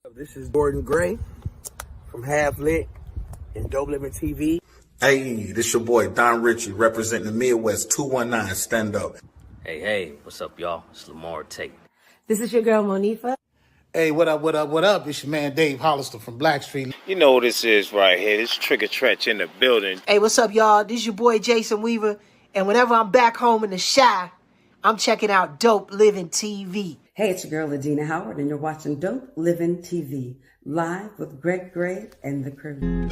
This is Gordon Gray from Half Lit and DopelivenTV. Hey, this your boy Don Ritchie representing the Midwest 219 Stand Up. Hey, what's up, y'all? It's Lamar Tate. This is your girl, Monifa. Hey, what up? It's your man Dave Hollister from Blackstreet. You know what this is right here. This Trigger Trench in the building. Hey, what's up, y'all? This is your boy Jason Weaver. And whenever I'm back home in the Chi, I'm checking out Dope Living TV. Hey, it's your girl, Adina Howard, and you're watching Dope Living TV, live with Greg Gray and the crew.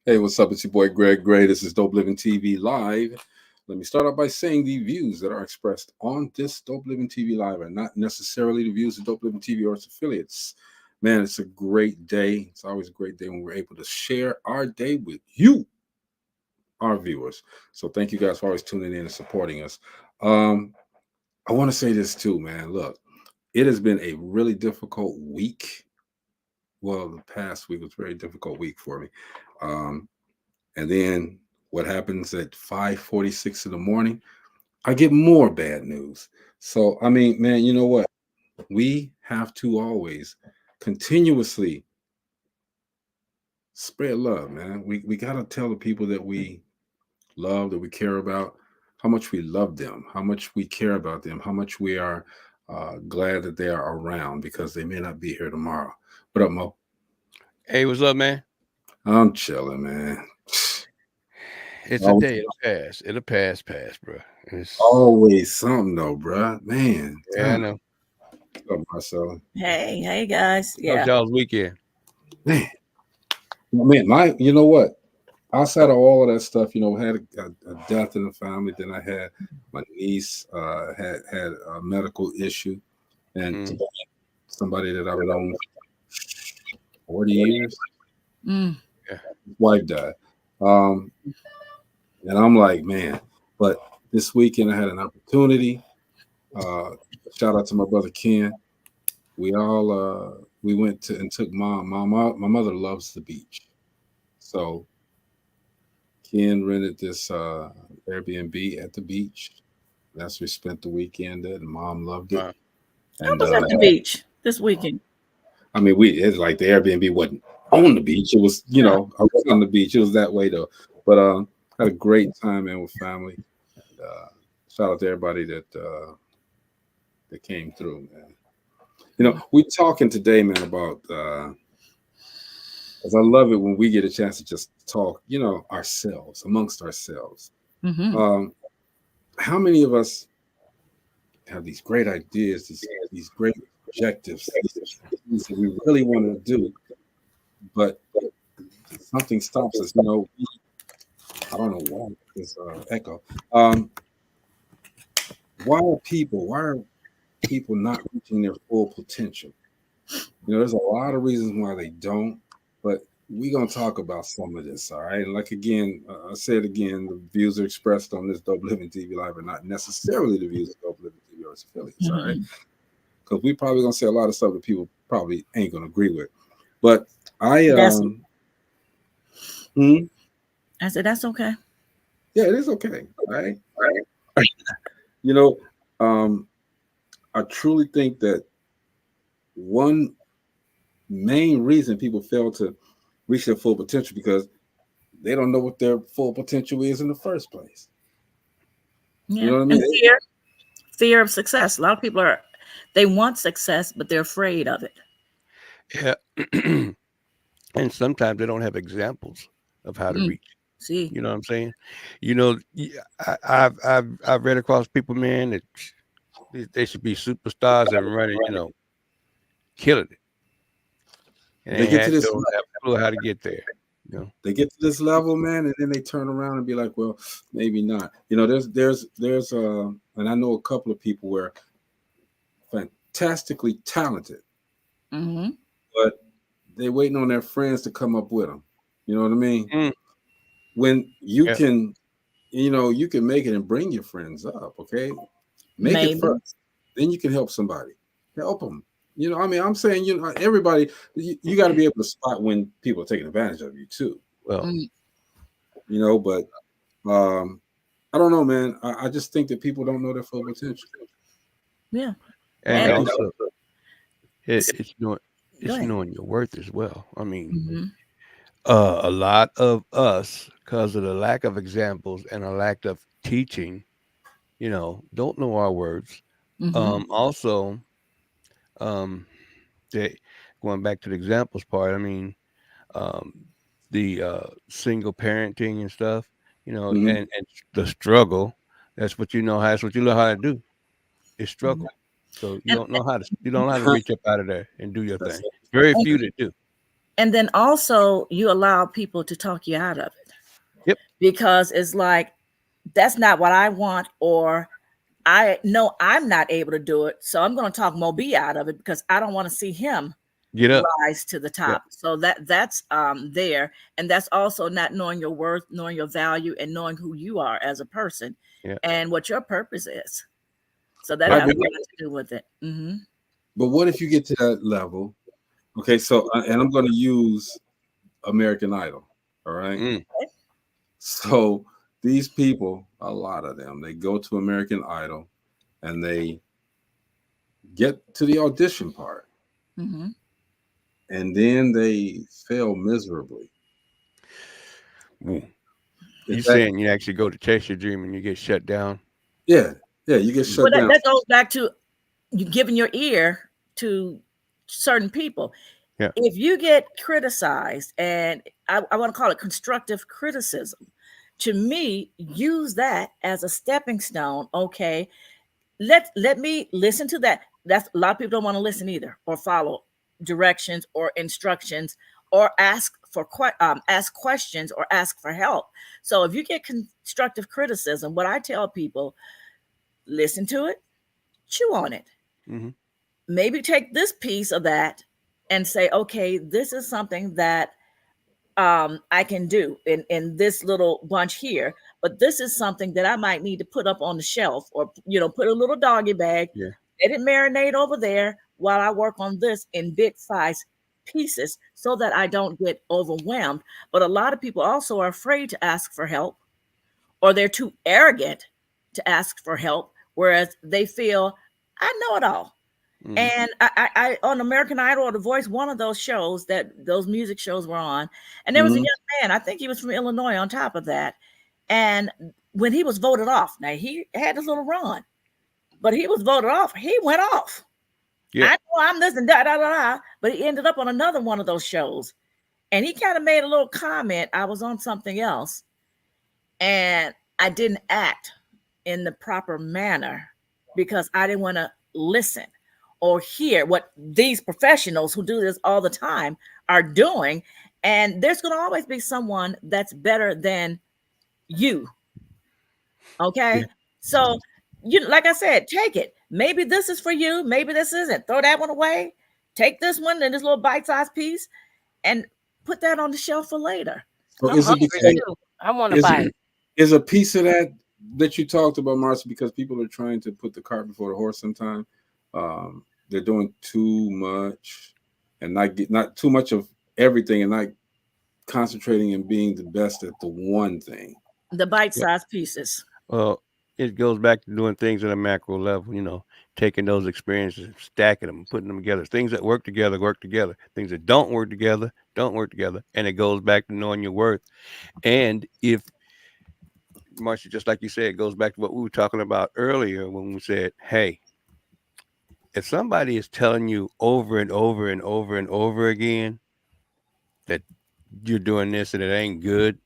Hey, what's up? It's your boy Greg Gray. This is Dope Living TV Live. Let me start out by saying the views that are expressed on this Dope Living TV Live are not necessarily the views of Dope Living TV or its affiliates. Man, it's a great day. It's always a great day when we're able to share our day with you, our viewers. So thank you guys for always tuning in and supporting us. I want to say this too, man. Look, it has been a really difficult week. Well, the past week was a very difficult week for me. And then what happens at 5:46 in the morning, I get more bad news. So, I mean, man, you know what? We have to always continuously spread love, man. We got to tell the people that we love, that we care about, how much we love them, how much we care about them, how much we are glad that they are around, because they may not be here tomorrow. What up, Mo? Hey, what's up, man? I'm chilling, man. It's a day. It'll pass, bro. It's always something, though, bro. Man. Yeah, I know. What's up, Marcella? Hey, guys. Yeah. How's y'all's weekend? Man, you know what? Outside of all of that stuff, you know, had a death in the family. Then I had my niece had a medical issue, and somebody that I've known 40 years. Yeah. His wife died. And I'm like, man, but this weekend I had an opportunity. Shout out to my brother Ken. We went to and took my mother loves the beach. So Ken rented this Airbnb at the beach. That's where we spent the weekend at, and Mom loved it. Wow. I was at the beach this weekend. I mean, it's like the Airbnb wasn't on the beach. It was, you know, I was on the beach. It was that way though. But had a great time, man, with family. And, shout out to everybody that came through, man. You know, we talking today, man, about because I love it when we get a chance to just talk, you know, ourselves, amongst ourselves. Mm-hmm. How many of us have these great ideas, these great objectives, things that we really want to do, but something stops us? You know, I don't know why this echo. Why are people not reaching their full potential? You know, there's a lot of reasons why they don't, but we're gonna talk about some of this. All right, like again, I said again, the views are expressed on this Dope Living TV Live are not necessarily the views of Dope Living TV or its affiliates. All right, because we probably gonna say a lot of stuff that people probably ain't gonna agree with. But I said that's okay. Yeah, it is okay. Right. You know, I truly think that one main reason people fail to reach their full potential because they don't know what their full potential is in the first place. Yeah. You know what I mean? And fear of success. A lot of people they want success, but they're afraid of it. Yeah. And sometimes they don't have examples of how to reach. See, you know what I'm saying? You know, I've read across people, man, that they should be superstars and running, you know, killing it. And they get to this don't have a clue how to get there. Yeah. They get to this level, man, and then they turn around and be like, well, maybe not. You know, there's and I know a couple of people where fantastically talented, Mm-hmm. but they waiting on their friends to come up with them. You know what I mean? Mm. When you Yeah. can, you can make it and bring your friends up. Okay, make it Maybe. first, then you can help somebody. Help them. You know, I mean, I'm saying, everybody, you got to be able to spot when people are taking advantage of you too. Well, Mm. But I don't know, man. I just think that people don't know their full potential. Yeah. and And also it's go ahead. knowing your worth as well. I mean, Mm-hmm. a lot of us, because of the lack of examples and a lack of teaching, don't know our words. Mm-hmm. Also, um, they, going back to the examples part, I mean, um, the single parenting and stuff, Mhm. and the struggle. That's what you know. That's what you know how to do. Is Mm-hmm. struggle. So And, you don't know how to reach up out of there and do your That's thing. Very and few that do. and then also you allow people to talk you out of it Yep. because it's like that's not what I want, or I know I'm not able to do it, so I'm going to talk Moby out of it because I don't want to see him Get up. rise to the Yeah. top. So that's there, and that's also not knowing your worth, knowing your value, and knowing who you are as a person, Yeah. and what your purpose is. So that I has a agree. lot to do with it. Mm-hmm. But what if you get to that level? Okay, so and I'm going to use American Idol. All right. Mm. So these people, a lot of them, they go to American Idol and they get to the audition part, Mm-hmm. and then they fail miserably. Ooh. Is You that saying you actually go to chase your dream and you get shut down? yeah, you get Well, shut down. that goes back to you giving your ear to certain people. Yeah. If you get criticized, and I want to call it constructive criticism, to me, use that as a stepping stone. Okay, let me listen to that. That's a lot of people don't want to listen either, or follow directions or instructions, or ask questions or ask for help. So if you get constructive criticism, what I tell people, listen to it, chew on it. Mm-hmm. Maybe take this piece of that and say, okay, this is something that I can do in this little bunch here, but this is something that I might need to put up on the shelf, or put a little doggy bag, Yeah. let it marinate over there while I work on this in big size pieces so that I don't get overwhelmed. But a lot of people also are afraid to ask for help, or they're too arrogant to ask for help, whereas they feel I know it all. Mm-hmm. And I on American Idol or The Voice, one of those shows that those music shows were on, and there was a Mhm. young man, I think he was from Illinois on top of that. And when he was voted off, now he had this little run, but he was voted off. He went off. Yeah. I know I'm this and da da da da, but he ended up on another one of those shows. And he kind of made a little comment. I was on something else, and I didn't act in the proper manner because I didn't want to listen or hear what these professionals who do this all the time are doing. And there's going to always be someone that's better than you. Okay. Yeah. So, like I said, take it. Maybe this is for you. Maybe this isn't. Throw that one away. Take this one and this little bite-sized piece and put that on the shelf for later. So I'm is it hungry because too. I want to is bite. is a piece of that you talked about, Marcia, because people are trying to put the cart before the horse sometimes. They're doing too much and not too much of everything, and not concentrating and being the best at the one thing. The bite-sized pieces. Well, it goes back to doing things at a macro level, taking those experiences, stacking them, putting them together. Things that work together, work together. Things that don't work together, don't work together. And it goes back to knowing your worth. And if, Marcia, just like you said, it goes back to what we were talking about earlier when we said, hey, if somebody is telling you over and over and over and over again that you're doing this and it ain't good,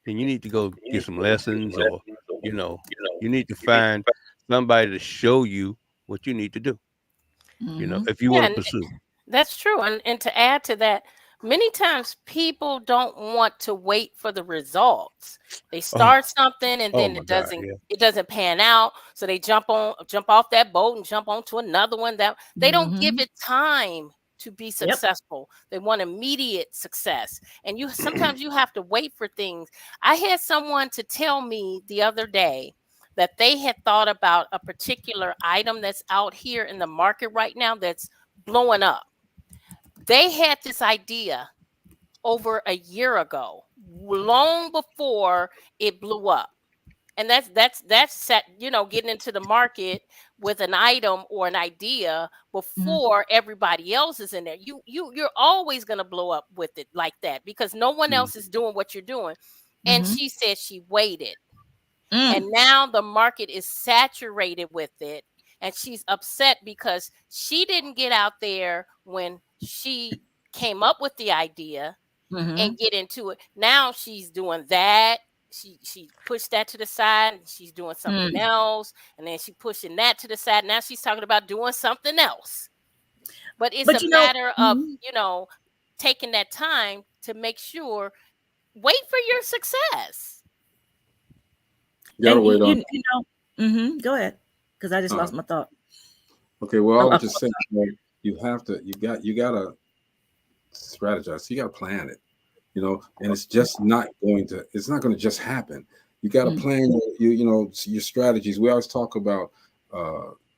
then you need to go get some lessons, or you need to find somebody to show you what you need to do, Mhm. if you Yeah, want to and pursue. that's true. And to add to that, many times people don't want to wait for the results. They Oh, start something and oh then my God. Yeah. it doesn't pan out. So they jump off that boat and jump onto another one that they don't give Mm-hmm. it time to be Yep. successful. They want immediate success. And you sometimes you have to wait for things. I had someone to tell me the other day that they had thought about a particular item that's out here in the market right now that's blowing up. They had this idea over a year ago, long before it blew up. And that's set, getting into the market with an item or an idea Mm-hmm. before everybody else is in there. You're always gonna blow up with it like that because no one Mm. else is doing what you're doing. And Mm-hmm. she said she waited. And Mm. now the market is saturated with it. And she's upset because she didn't get out there when she came up with the idea Mm-hmm. and get into it. Now she's doing that. She pushed that to the side and she's doing something Mm. else. And then she pushing that to the side. Now she's talking about doing something else. But it's But a matter of, mhm. taking that time to make sure, wait for your success. You gotta And wait on. Go ahead, because I just Uh, lost my thought. okay, well, I was just saying, like, you gotta strategize. You gotta plan it, and it's just not going to. It's not going to just happen. You got to Mm. plan your strategies. We always talk about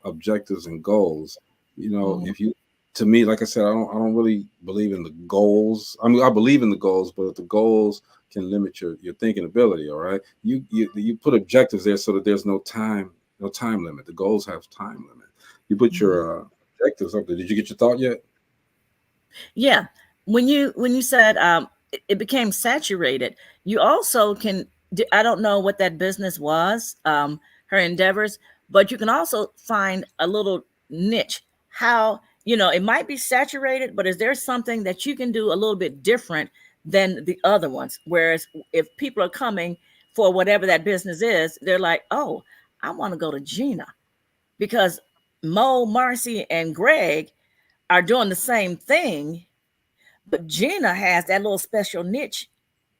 objectives and goals. Mm. If you, to me, like I said, I don't really believe in the goals. I mean, I believe in the goals, but the goals can limit your thinking ability. All right, you put objectives there so that there's no time limit. The goals have time limit. You put your objectives up there. Did you get your thought yet? Yeah, when you said it became saturated, you also can. I don't know what that business was, her endeavors, but you can also find a little niche. How it might be saturated, but is there something that you can do a little bit different than the other ones? Whereas if people are coming for whatever that business is, they're like, oh, I want to go to Gina because Mo, Marcy, and Greg are doing the same thing, but Gina has that little special niche,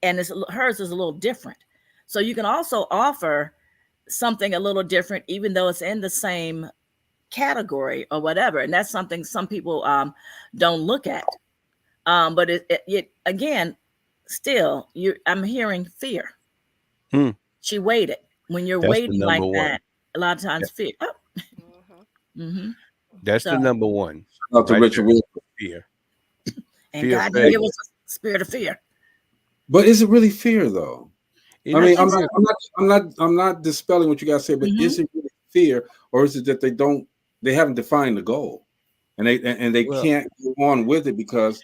and hers is a little different. So you can also offer something a little different, even though it's in the same category or whatever. And that's something some people don't look at. But it again, still, I'm hearing fear. Hmm. She waited. When you're That's the waiting like number one. that, a lot of Yeah. times fear. Oh. Mhm. Mm-hmm. That's So, the number one. Not to Right Richard there. Wilson. Fear. and Fear God didn't give failure. us a spirit of fear. But is it really fear though? It I is mean, think fear. I'm not dispelling what you guys say, but Mhm. is it really fear, or is it that they haven't defined the goal, and they Well, can't go on with it because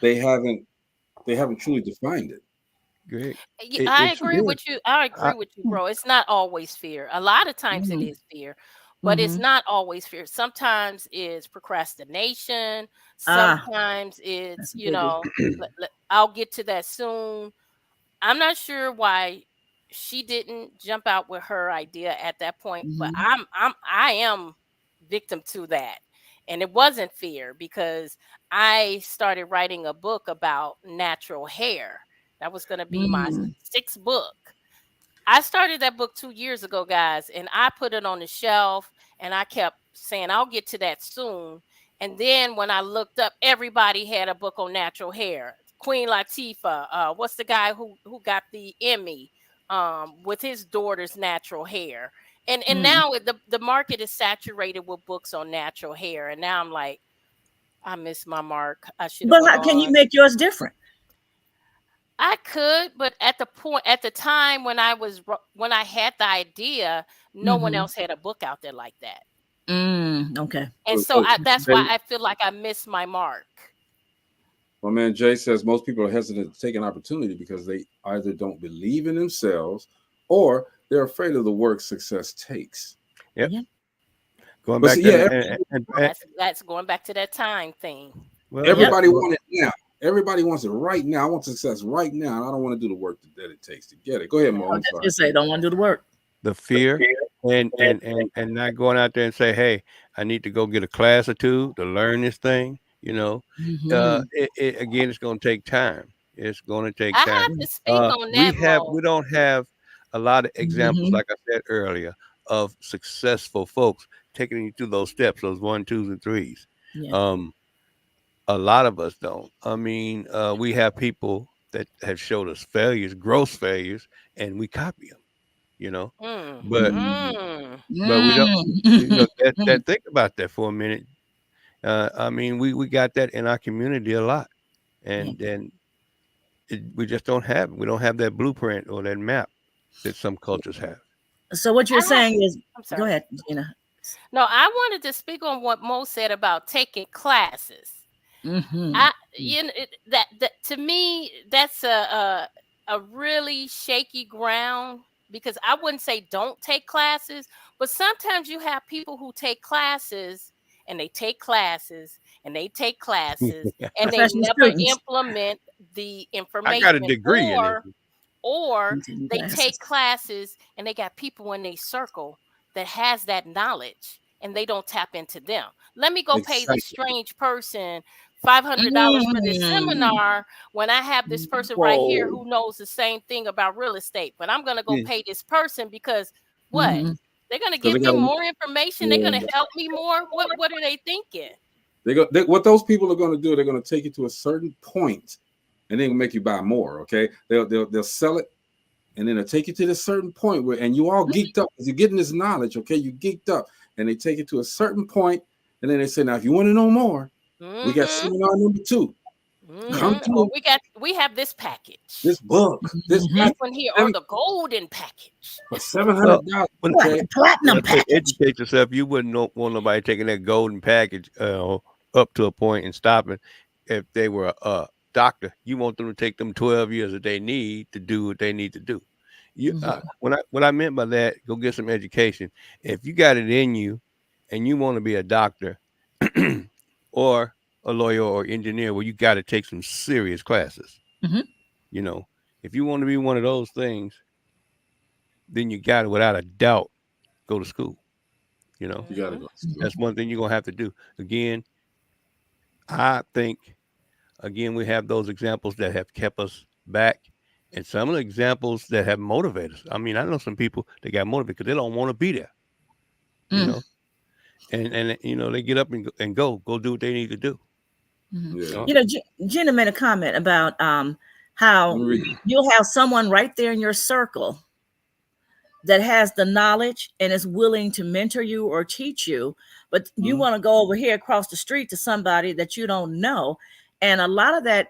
they haven't truly defined it. Greg, I it's agree fear. with you. I agree with you, bro. It's not always fear. A lot of times it Mhm. is fear, but it's Mhm. not always fear. Sometimes it's procrastination. Ah, Sometimes that's it's, a biggie. I'll get to that soon. I'm not sure why she didn't jump out with her idea at that point, but Mhm. I am victim to that. And it wasn't fear because I started writing a book about natural hair. That was going to be my Mm. sixth book. I started that book 2 years ago, guys, and I put it on the shelf and I kept saying, I'll get to that soon. And then when I looked up, everybody had a book on natural hair. Queen Latifah, what's the guy who got the Emmy with his daughter's natural hair? And Mm. now the market is saturated with books on natural hair. And now I'm like, I missed my mark. I should have But went how can you on. make yours different? I could, but at the time when when I had the idea, no one Mhm. else had a book out there like that. Okay. And so that's why I feel like I missed my mark. My man Jay says most people are hesitant to take an opportunity because they either don't believe in themselves or they're afraid of the work success takes. Yep. Yeah. Going But back see, to yeah, That's going back to that time thing. well, Yep. everybody wants it now. Everybody wants it right now. I want success right now, and I don't want to do the work that it takes to get it. Go ahead, Mo. Oh, I'm that's sorry. just say don't want to do the work. the fear and not going out there and say, hey, I need to go get a class or two to learn this thing. You know, Mhm. again, it's going to take time. It's going to take I time. have to speak on that, We Mo. don't have a lot of examples, Mhm. like I said earlier, of successful folks taking you through those steps, those 1, 2s, and 3s. Yeah. Um, a lot of us don't. I mean, we have people that have showed us failures, gross failures, and we copy them. You know, Mm, but mm. we don't. You know, Mm. think about that for a minute. I mean, we got that in our community a lot, Yeah. and we just don't have it. We don't have that blueprint or that map that some cultures have. So what you're I have. saying is, I'm go sorry. ahead, Gina. No, I wanted to speak on what Mo said about taking classes. Mhm. I you know that to me that's a really shaky ground because I wouldn't say don't take classes, but sometimes you have people who take classes and they take classes and they take classes and they Professional never students implement the I got a information degree in it. or taking they classes. take classes and they got people in their circle that has that knowledge and they don't tap into them. Let me go pay this Exactly. strange person $500 for this Mm. seminar when I have this person right here Whoa. who knows the same thing about real estate. But I'm going to go Yeah. pay this person because what? Mhm. They're going to Because give they me got more information. They're going to yeah. help me more. What are they thinking? What those people are going to do, they're going to take you to a certain point, and then make you buy more. Okay, they'll sell it, and then they'll take you to this certain point where, and you all geeked up because you're getting this knowledge. Okay, you geeked up, and they take you to a certain point, and then they say, now if you want to know more, we got Mm-hmm. seminar number 2. Come Mm-hmm. Or to we have this package. this book, this Mhm. This pack, one here, or the golden package. for seven Well, hundred dollars. when Like Okay, the when I platinum say package. educate yourself, you wouldn't want nobody taking that golden package up to a point and stopping. If they were a doctor, you want them to take them 12 years that they need to do what they need to do. You, Mhm. what I meant by that, go get some education. If you got it in you, and you want to be a doctor, or a lawyer or engineer, well, you got to take some serious classes. Mhm. You know, if you want to be one of those things, then you got to, without a doubt, go to school. You know, you got to Mm-hmm. go to school. that's one thing you're gonna have to do. Again, I think we have those examples that have kept us back, and some of the examples that have motivated us. I mean, I know some people that got motivated because they don't want to be there. You Mm. know, and you know they get up and go do what they need to do. Mhm. You Yeah. know, You know, Gina made a comment about Let how me read. you'll have someone right there in your circle that has the knowledge and is willing to mentor you or teach you, but you Mhm. want to go over here across the street to somebody that you don't know. And a lot of that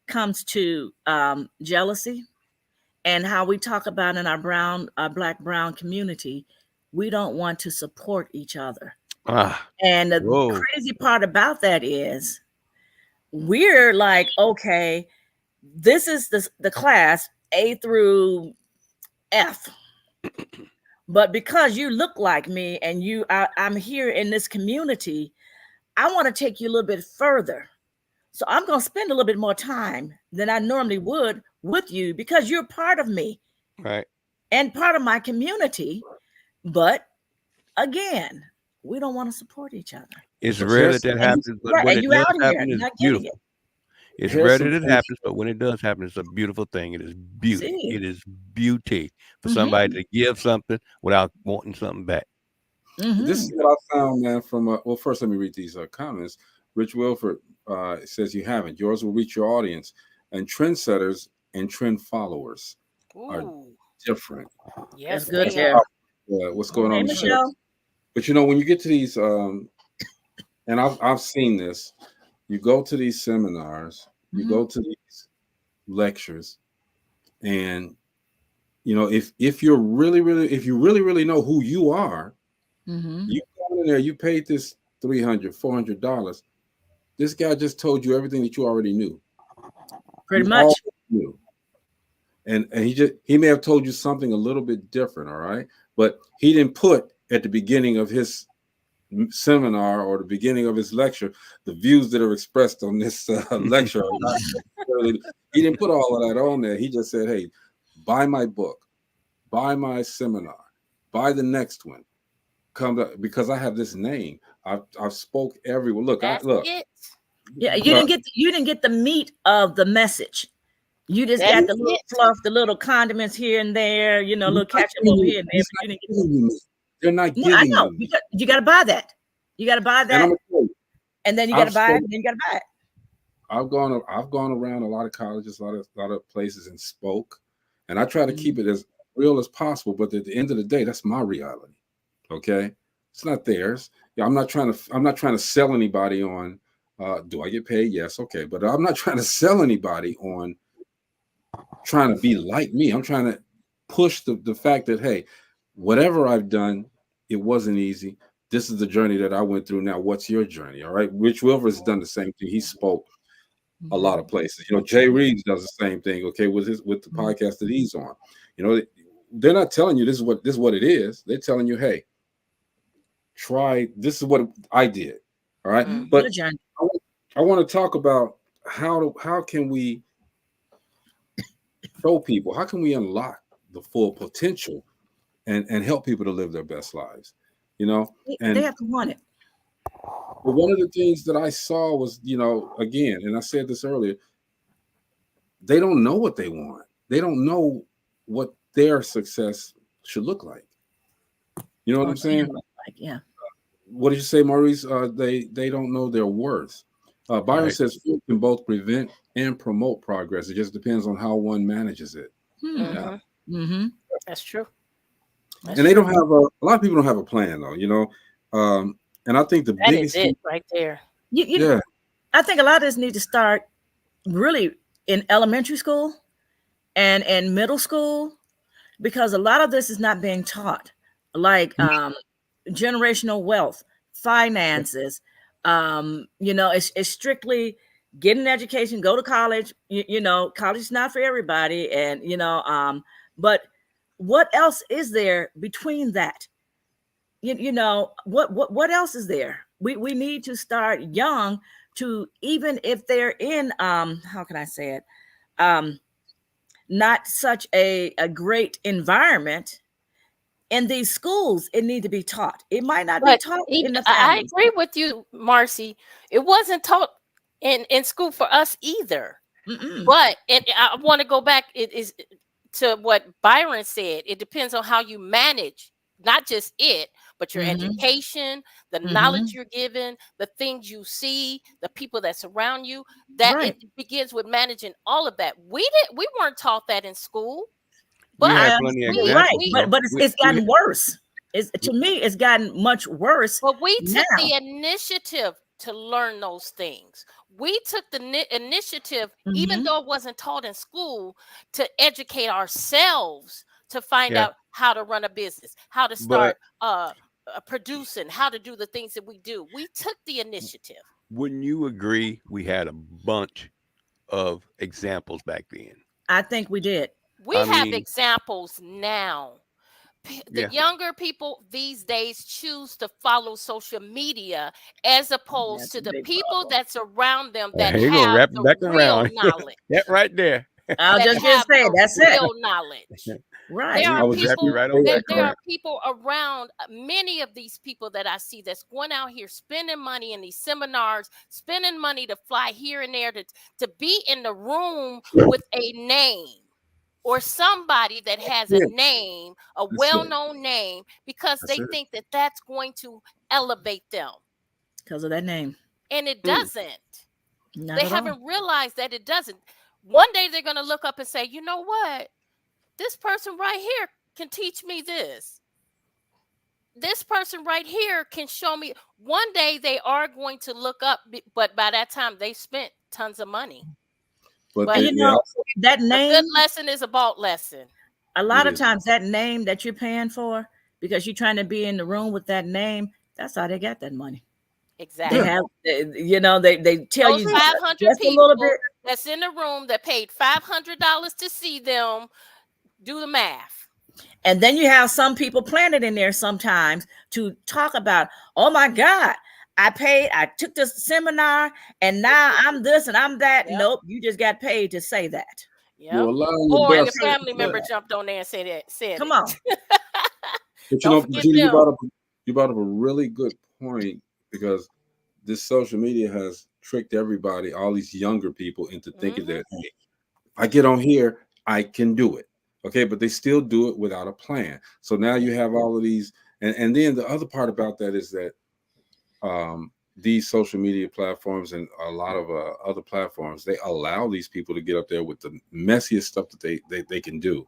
comes to jealousy and how we talk about in our black brown community. We don't want to support each other. ah, And the whoa, crazy part about that is we're like, okay, this is the class A through F. But because you look like me and I'm here in this community, I want to take you a little bit further. So I'm going to spend a little bit more time than I normally would with you because you're part of me right. and part of my community. But again, we don't want to support each other. It's But rare that here's that And you happens, but right, when and it you does out here happen, it's not getting it. beautiful. It's here's rare some that it things. happens, but when it does happen, it's a beautiful thing. It is beauty. See? It is beauty for somebody Mm-hmm. to give something without wanting something back. This Mm-hmm. is what I found, man. From well, first let me read these comments. Rich Wilford says you haven't. Yours will reach your audience, and trendsetters and trend followers are Ooh, different. That's yes, good they there. are. What's going on Hey, in the show? Michelle. But you know, when you get to these, and I've seen this. You go to these seminars, you Mm-hmm. go to these lectures, and you know, if you really know who you are, Mm-hmm. you go in there, you paid this $300, $400. This guy just told you everything that you already knew. Pretty You all much. knew. And he may have told you something a little bit different, all right? But he didn't put at the beginning of his seminar or the beginning of his lecture the views that are expressed on this lecture are not necessarily, he didn't put all of that on there. He just said, hey, buy my book, buy my seminar, buy the next one. Come to, because I have this name. I've spoke everywhere. Look, That's it. Yeah, you didn't get the meat of the message. You just That's got the little it. fluff, the little condiments here and there, you know, a little ketchup over here and there. But you didn't get They're not no, I giving know. you. You got to buy that. You got to buy And that, I'm gonna tell you, and then you got to buy it, and then you got to buy it. I've gone around a lot of colleges, a lot of places, and spoke, and I try to keep it as real as possible. But at the end of the day, that's my reality. Okay, it's not theirs. Yeah, I'm not trying to sell anybody on. Do I get paid? Yes, okay, but I'm not trying to sell anybody on trying to be like me. I'm trying to push the fact that, hey, whatever I've done, it wasn't easy. This is the journey that I went through. Now, what's your journey? All right. Rich Wilver has done the same thing. He spoke a lot of places. You know, Jay Reeves does the same thing. Okay, with the podcast that he's on. You know, they're not telling you this is what it is. They're telling you, hey, try. This is what I did. All right. But I want to talk about how can we show people, how can we unlock the full potential and help people to live their best lives, you know? And they have to want it. But one of the things that I saw was, you know, again, and I said this earlier, they don't know what they want. They don't know what their success should look like. You know what I'm saying? Yeah. What did you say, Maurice? They don't know their worth. Byron says food can both prevent and promote progress. It just depends on how one manages it. Yeah. That's true. And they don't have a lot of people don't have a plan though, you know. And I think the that biggest is it thing, right there. Yeah. I think a lot of this need to start really in elementary school and middle school, because a lot of this is not being taught, like generational wealth, finances. You know, it's strictly get an education, go to college. You know, college is not for everybody, and you know, but what else is there between that? You know, what else is there? We need to start young to, even if they're in how can I say it, not such a great environment in these schools, it need to be taught. It might not be taught in the I family. agree with you, Marcy. It wasn't taught in school for us either. But I want to go back. It is to what Byron said. It depends on how you manage, not just it, but your education, the knowledge you're given, the things you see, the people that surround you. That it begins with managing all of that. We weren't taught that in school. But we had plenty of examples, but it's gotten worse. To me, it's gotten much worse. But we now. took the initiative to learn those things. We took the initiative, even though it wasn't taught in school, to educate ourselves to find out how to run a business, how to start producing, how to do the things that we do. We took the initiative. Wouldn't you agree we had a bunch of examples back then? I think we did. We have examples now. The younger people these days choose to follow social media as opposed to the people that's around them that have the real knowledge. That right there. I'll just say that's it. Real knowledge. Right. There are people around, many of these people that I see that's going out here spending money in these seminars, spending money to fly here and there to be in the room with a name. Or somebody that has a name, a well-known name, because they think that that's going to elevate them. Because of that name. And it doesn't. Not they haven't realized that it doesn't. One day they're going to look up and say, you know what? This person right here can teach me this. This person right here can show me. One day they are going to look up, but by that time they spent tons of money. But you know, that name, a good lesson is a bought lesson. A lot of times that name that you're paying for, because you're trying to be in the room with that name, that's how they got that money. Exactly. They have, you know, they tell those you 500 just people a little bit that's in the room that paid $500 to see them. Do the math. And then you have some people planted in there sometimes to talk about, oh my God, I took this seminar and now I'm this and I'm that. Nope, you just got paid to say that. Yeah. Or your family member jumped on there and said it. Come on. But you know, Judy, you brought up a really good point, because this social media has tricked everybody, all these younger people, into thinking Mm-hmm. that, hey, if I get on here, I can do it. Okay, but they still do it without a plan. So now you have all of these, and then the other part about that is that these social media platforms and a lot of other platforms, they allow these people to get up there with the messiest stuff that they can do,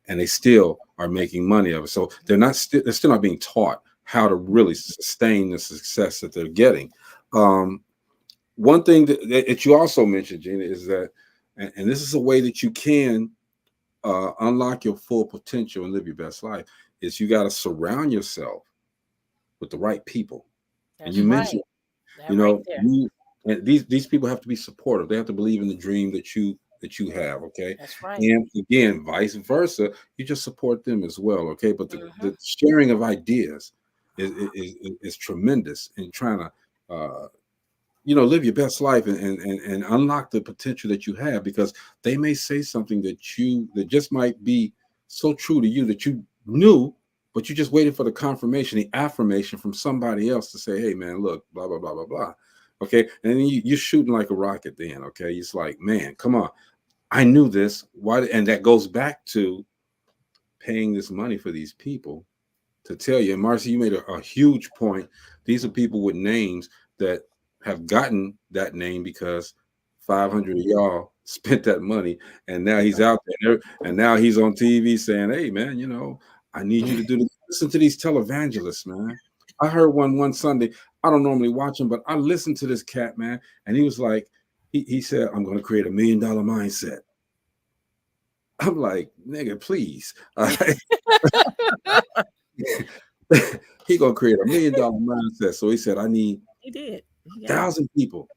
and they still are making money of it. So they're still not being taught how to really sustain the success that they're getting. One thing that you also mentioned, Gina, is that, and this is a way that you can unlock your full potential and live your best life, is you got to surround yourself with the right people. That's And you right. mentioned, That you right know, there. and these people have to be supportive. They have to believe in the dream that you have. Okay, That's right. and again, vice versa, you just support them as well. Okay, but Mm-hmm. the sharing of ideas is tremendous in trying to live your best life and unlock the potential that you have, because they may say something that just might be so true to you that you knew, but you just waited for the confirmation, the affirmation from somebody else to say, hey man, look, blah blah blah blah blah. Okay, and then you're shooting like a rocket then. Okay, it's like, man, come on, I knew this. Why? And that goes back to paying this money for these people to tell you. And Marcy, you made a huge point. These are people with names that have gotten that name because 500 of y'all spent that money, and now he's out there, and now he's on TV saying, "Hey, man, I need you to do this." Listen to these televangelists, man. I heard one Sunday. I don't normally watch him, but I listened to this cat, man, and he was like, he said, "I'm going to create $1 million mindset." I'm like, nigga, please. He gonna create $1 million mindset. So he said, I need He did. 1,000 people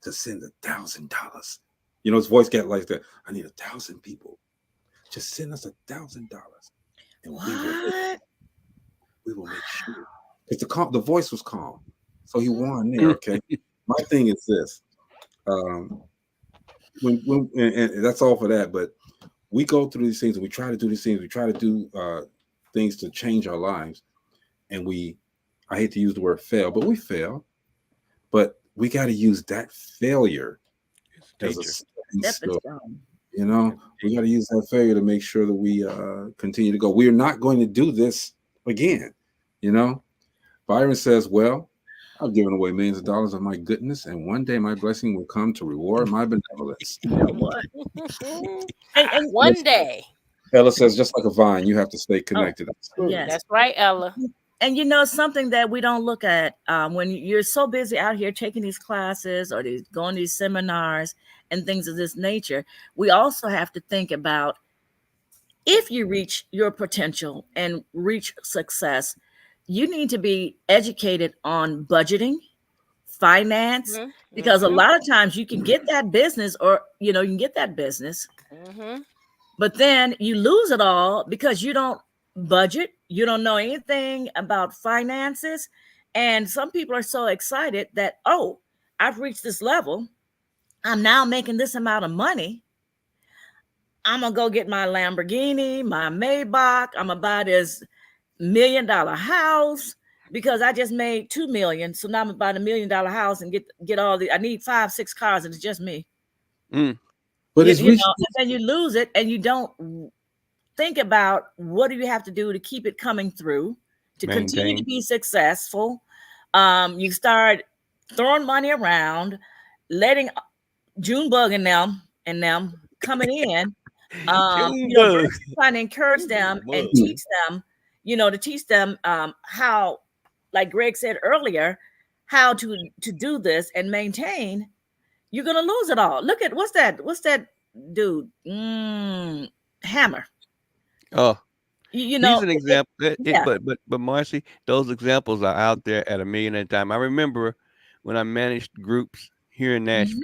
to send $1,000. His voice got like that. I need 1,000 people. Just send us $1,000, and we will make sure. Because the voice was calm, so he won there. Okay, my thing is this. And that's all for that. But we go through these things, and we try to do these things. We try to do things to change our lives, and I hate to use the word fail, but we fail. But we got to use that failure as a stepping stone. We got to use that failure to make sure that we continue to go. We are not going to do this again. Byron says, well, I've given away millions of dollars of my goodness, and one day my blessing will come to reward my benevolence. You know what? and One day. Ella says, just like a vine, you have to stay connected. Yes. That's right, Ella. And something that we don't look at when you're so busy out here taking these classes or going to these seminars and things of this nature, we also have to think about, if you reach your potential and reach success, you need to be educated on budgeting, finance, because a lot of times you can get that business, or you can get that business, but then you lose it all because you don't budget, you don't know anything about finances. And some people are so excited that, oh, I've reached this level, I'm now making this amount of money, I'm gonna go get my Lamborghini, my Maybach, I'm gonna buy this $1 million house because I just made $2 million. So now I'm about $1 million house and get all I need 5-6 cars, and it's just me. But and then you lose it, and you don't think about what do you have to do to keep it coming through, to continue to be successful. You start throwing money around, letting Junebug and them coming in, trying to encourage them and teach them, to teach them how, like Greg said earlier, how to do this and maintain. You're gonna lose it all. Look at what's that dude? Hammer. Oh, he's an example. But Marcy, those examples are out there at $1 million at a time. I remember when I managed groups here in Nashville.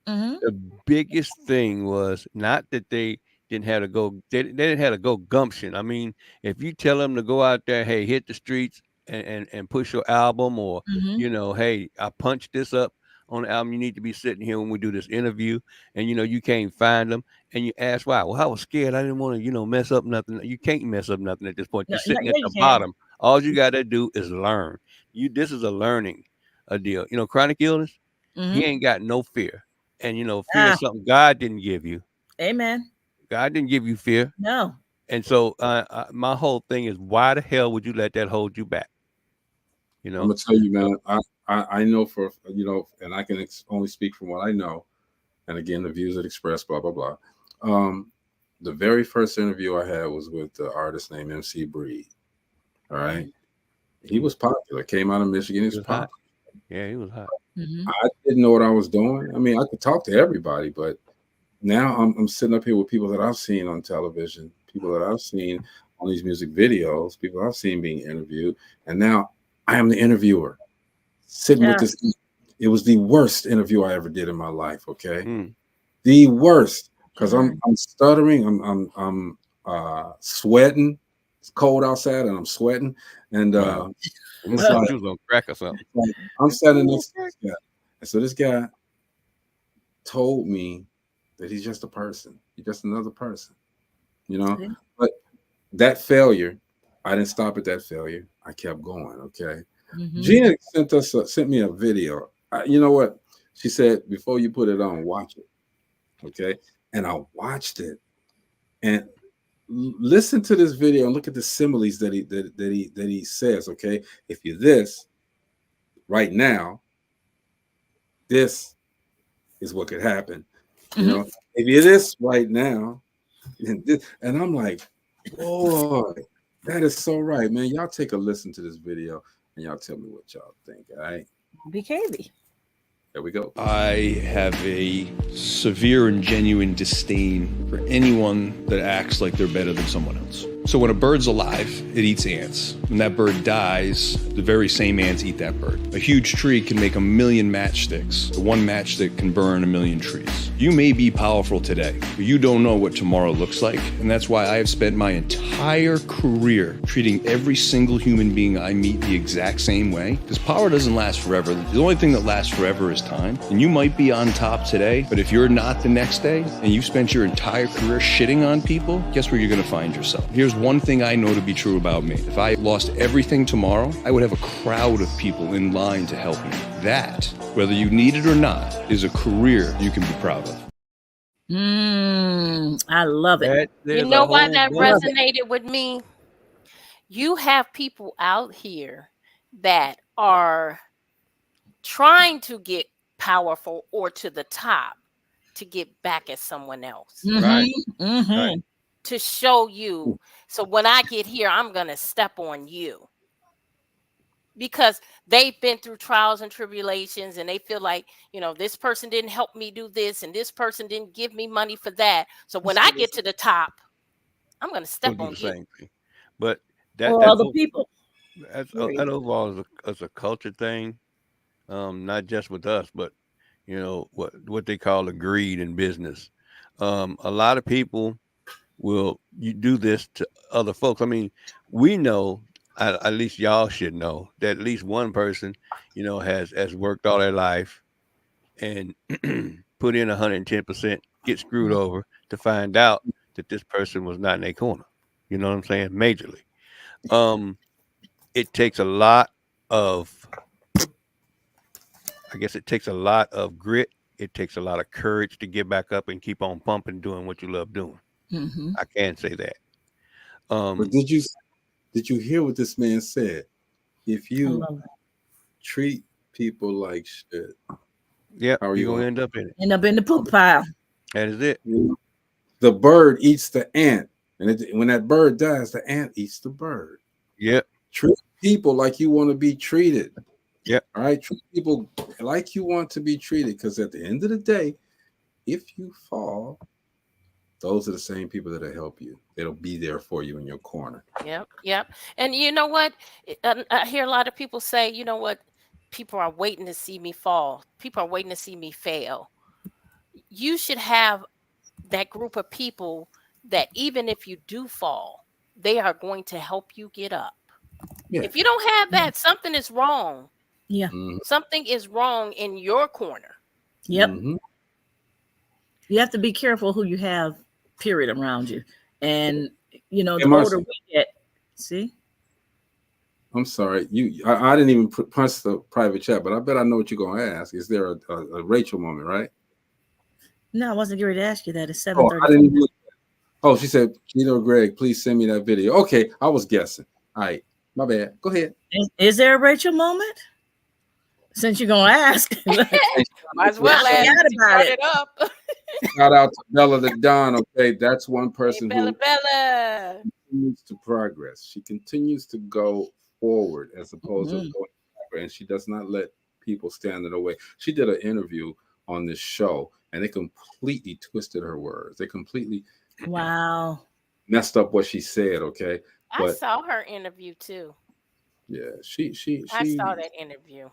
The biggest thing was not that they didn't have to go. They didn't have to go gumption. I mean, if you tell them to go out there, hey, hit the streets and push your album, or hey, I punched this up on the album. You need to be sitting here when we do this interview, and you can't find them, and you ask why. Well, I was scared. I didn't want to mess up nothing. You can't mess up nothing at this point. You're sitting at the bottom. All you got to do is learn. This is a learning deal. Chronic illness. He ain't got no fear. And fear Ah, is something God didn't give you. amen. God didn't give you fear. No. And so my whole thing is, why the hell would you let that hold you back? I'm gonna tell you, man. I know for and I can only speak from what I know. And again, the views that expressed, blah blah blah. The very first interview I had was with the artist named MC Breed. All right, he was popular. Came out of Michigan. He's popular. Yeah, he was hot. I didn't know what I was doing. I mean, I could talk to everybody, but now I'm sitting up here with people that I've seen on television, people that I've seen on these music videos, people I've seen being interviewed, and now I am the interviewer sitting with this. It was the worst interview I ever did in my life. Okay, the worst, because I'm stuttering, I'm sweating. It's cold outside, and I'm sweating, and it's like you was gonna crack or something. like I'm standing next to this guy, and so this guy told me that he's just a person. He's just another person, But that failure, I didn't stop at that failure. I kept going. Okay. Gina sent me a video. You know what? She said, before you put it on, watch it. Okay. And I watched it. And listen to this video and look at the similes that he says. Okay. If you're this right now, this is what could happen. If you're this right now, and I'm like, boy, that is so right, man. Y'all take a listen to this video and y'all tell me what y'all think. All right. BKB. There we go. I have a severe and genuine disdain for anyone that acts like they're better than someone else. So when a bird's alive, it eats ants. When that bird dies, the very same ants eat that bird. A huge tree can make 1,000,000 matchsticks. One matchstick can burn 1,000,000 trees. You may be powerful today, but you don't know what tomorrow looks like. And that's why I have spent my entire career treating every single human being I meet the exact same way. Because power doesn't last forever. The only thing that lasts forever is time. And you might be on top today, but if you're not the next day, and you've spent your entire career shitting on people, guess where you're gonna find yourself? Here's one thing I know to be true about me. If I lost everything tomorrow, I would have a crowd of people in line to help me. That, whether you need it or not, is a career you can be proud of. I love it. You know why that resonated with me? You have people out here that are trying to get powerful or to the top to get back at someone else. Right. Right. To show you. So when I get here, I'm going to step on you. Because they've been through trials and tribulations and they feel like, this person didn't help me do this and this person didn't give me money for that. So when I get to the top, I'm going to step on you. But other people. That overall is a culture thing, not just with us, but what they call the greed in business. A lot of people you do this to other folks. I mean, we know, at least y'all should know, that at least one person, has worked all their life and put in 110%, get screwed over to find out that this person was not in their corner. You know what I'm saying? Majorly. It takes a lot of, it takes a lot of grit. It takes a lot of courage to get back up and keep on pumping, doing what you love doing. I can say that. But did you hear what this man said? If you treat people like shit, you're gonna end up in it. End up in the poop pile. That is it. The bird eats the ant, and when that bird dies, the ant eats the bird. Yep. Treat people like you want to be treated. Yep. All right. Treat people like you want to be treated, because at the end of the day, if you fall, those are the same people that'll help you. They'll be there for you in your corner. Yep. And you know what? I hear a lot of people say, you know what? People are waiting to see me fall. People are waiting to see me fail. You should have that group of people that even if you do fall, they are going to help you get up. Yeah. If you don't have that, something is wrong. Yeah. Something is wrong in your corner. Yep. You have to be careful who you have, period, around you. And, the older we get, see? I'm sorry. I didn't even punch the private chat, but I bet I know what you're gonna ask. Is there a Rachel moment, right? No, I wasn't getting ready to ask you that. It's Oh, 7:30. I didn't even look. Oh, she said, Greg, please send me that video. Okay, I was guessing. All right, my bad. Go ahead. Is there a Rachel moment? Since you're gonna ask, Might as well I ask. forgot about it. Up. Shout out to Bella the Don. Okay, that's one person Bella, who Bella. continues to progress. She continues to go forward as opposed to going backward, and she does not let people stand in the way. She did an interview on this show, and they completely twisted her words. They completely messed up what she said. Okay, I saw her interview too. Yeah, I saw that interview.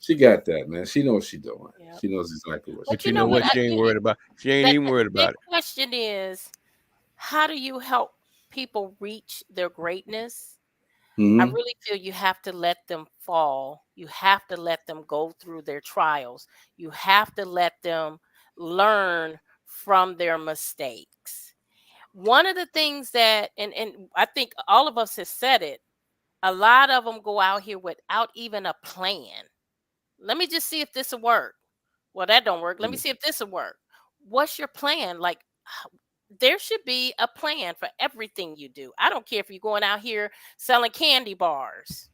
She got that, man. She knows what she's doing. Yep. She knows exactly what. But you know what? She ain't worried about. She ain't even worried about it. The question is, how do you help people reach their greatness? I really feel you have to let them fall. You have to let them go through their trials. You have to let them learn from their mistakes. One of the things that, and I think all of us have said it, a lot of them go out here without even a plan. Let me just see if this will work. Well, that don't work. Let me see if this will work. What's your plan? Like, there should be a plan for everything you do. I don't care if you're going out here selling candy bars.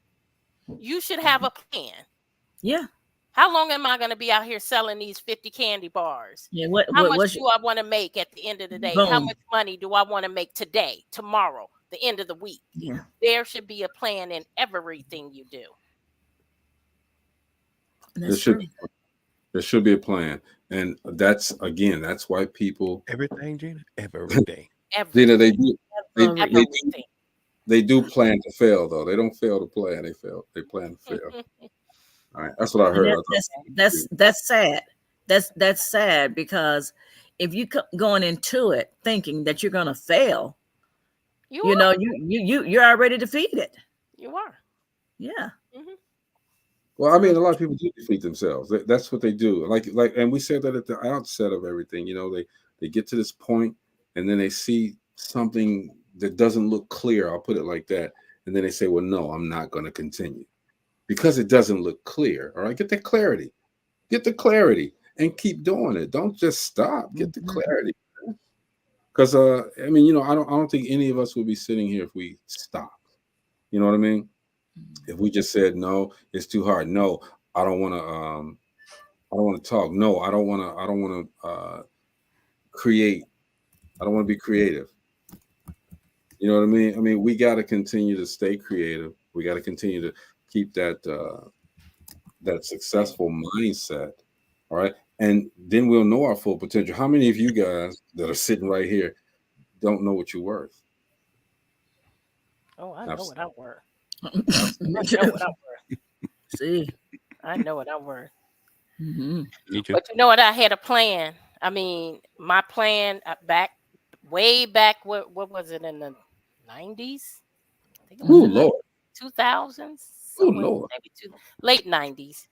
You should have a plan. Yeah. How long am I going to be out here selling these 50 candy bars? Yeah. How much do I want to make at the end of the day? How much money do I want to make today, tomorrow, the end of the week? Yeah. There should be a plan in everything you do. There should be a plan, and that's why people everything, Gina, everything. Gina, they do plan to fail though. They don't fail to plan. They plan to fail. All right, that's what I heard. That's sad. That's sad because if you going into it thinking that you're gonna fail, you're already defeated. You are. Yeah. Well, I mean, a lot of people do defeat themselves. That's what they do. Like, and we said that at the outset of everything. You know, they get to this point, and then they see something that doesn't look clear. I'll put it like that, and then they say, "Well, no, I'm not going to continue because it doesn't look clear." All right, get the clarity, and keep doing it. Don't just stop. Get the clarity, because I mean, you know, I don't think any of us would be sitting here if we stopped. You know what I mean? If we just said no, it's too hard. No, I don't want to talk. No, I don't want to create. I don't want to be creative. You know what I mean? I mean, we got to continue to stay creative. We got to continue to keep that successful mindset. All right, and then we'll know our full potential. How many of you guys that are sitting right here don't know what you're worth? Oh, I know what I'm worth. See, I know what I'm worth. Me too. But you know what? I had a plan. I mean, my plan way back. What was it in the 90s? I think it was Lord. 2000s. Oh Lord. Maybe late 90s.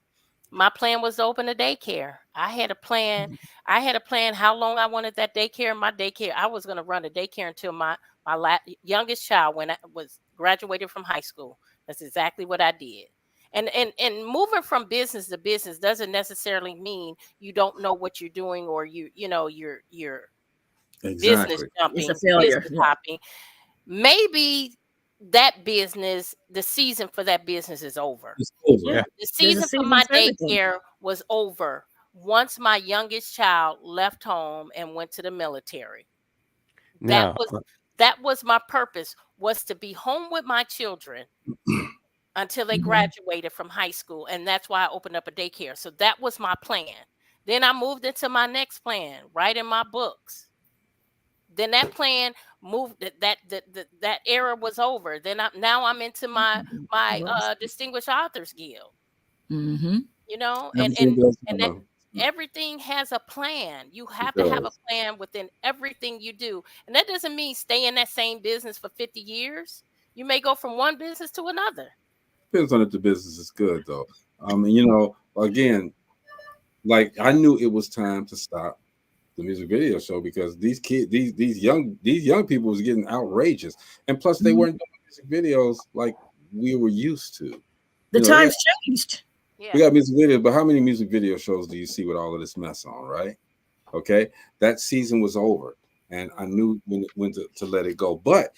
My plan was to open a daycare. I had a plan. I had a plan how long I wanted that daycare. My daycare, I was going to run a daycare until my youngest child when I was graduated from high school. That's exactly what I did. And moving from business to business doesn't necessarily mean you don't know what you're doing or you're business jumping, business hopping. Maybe that business, the season for that business is over. It's over. Yeah. The season for my daycare was over once my youngest child left home and went to the military. That was my purpose, was to be home with my children until they graduated from high school. And that's why I opened up a daycare. So that was my plan. Then I moved into my next plan, writing my books. Then that plan moved. That era was over. Then now I'm into my Distinguished Authors Guild. Mm-hmm. You know, and everything has a plan. You have to have a plan within everything you do, and that doesn't mean stay in that same business for 50 years. You may go from one business to another. Depends on if the business is good, though. You know, again, like I knew it was time to stop the music video show because these kids, these young people was getting outrageous, and plus they weren't doing music videos like we were used to. The You know, times changed. we got music videos, but how many music video shows do you see with all of this mess on, right? Okay, that season was over, and I knew when to let it go. But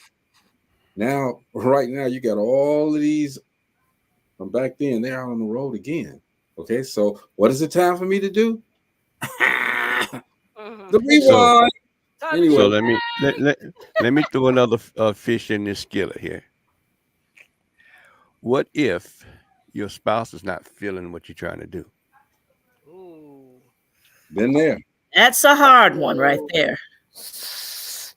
now, right now, you got all of these from back then. They're out on the road again. Okay, so what is it time for me to do? The rewind. Anyway, So let me throw another fish in this skillet here. What if your spouse is not feeling what you're trying to do? Been there. That's a hard one right there.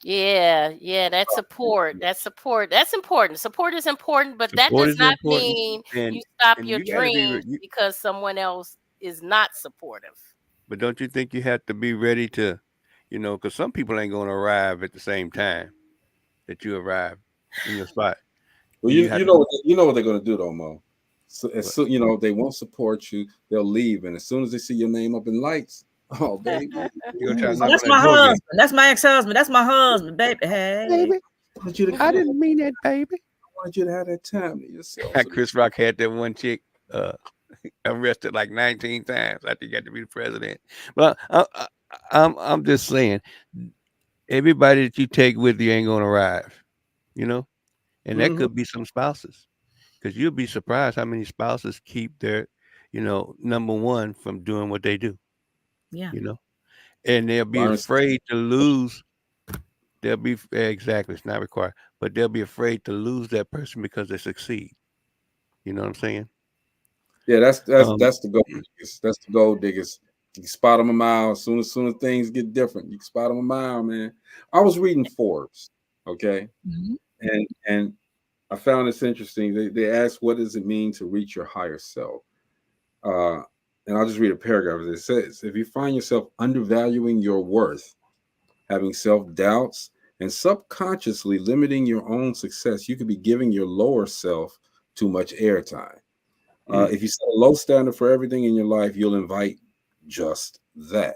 Yeah, that's support. That's support. That's important. Support is important, but that Support does is not important, mean and- you stop and your you gotta be dreams because someone else is not supportive. But don't you think you have to be ready to, because some people ain't going to arrive at the same time that you arrive in your spot. Well, you know what they're going to do though, Mo. So as soon they won't support you, they'll leave, and as soon as they see your name up in lights, oh baby, you're gonna try to knock That's on my that door again. husband. That's my ex-husband. That's my husband, baby. Hey, Baby, I didn't mean that, baby. I wanted you to have that time to yourself. Chris Rock had that one chick arrested like 19 times after he got to be the president. But I'm just saying, everybody that you take with you ain't gonna arrive, and that could be some spouses, because you'll be surprised how many spouses keep their, number one from doing what they do. Yeah. And they'll be afraid to lose. They'll be exactly. It's not required, but they'll be afraid to lose that person because they succeed. You know what I'm saying? Yeah, that's the gold diggers. That's the gold diggers. You can spot them a mile. As soon as things get different, you can spot them a mile, man. I was reading Forbes, okay, and I found this interesting. They asked, what does it mean to reach your higher self? And I'll just read a paragraph. It says, if you find yourself undervaluing your worth, having self-doubts, and subconsciously limiting your own success, you could be giving your lower self too much airtime. If you set a low standard for everything in your life, you'll invite just that.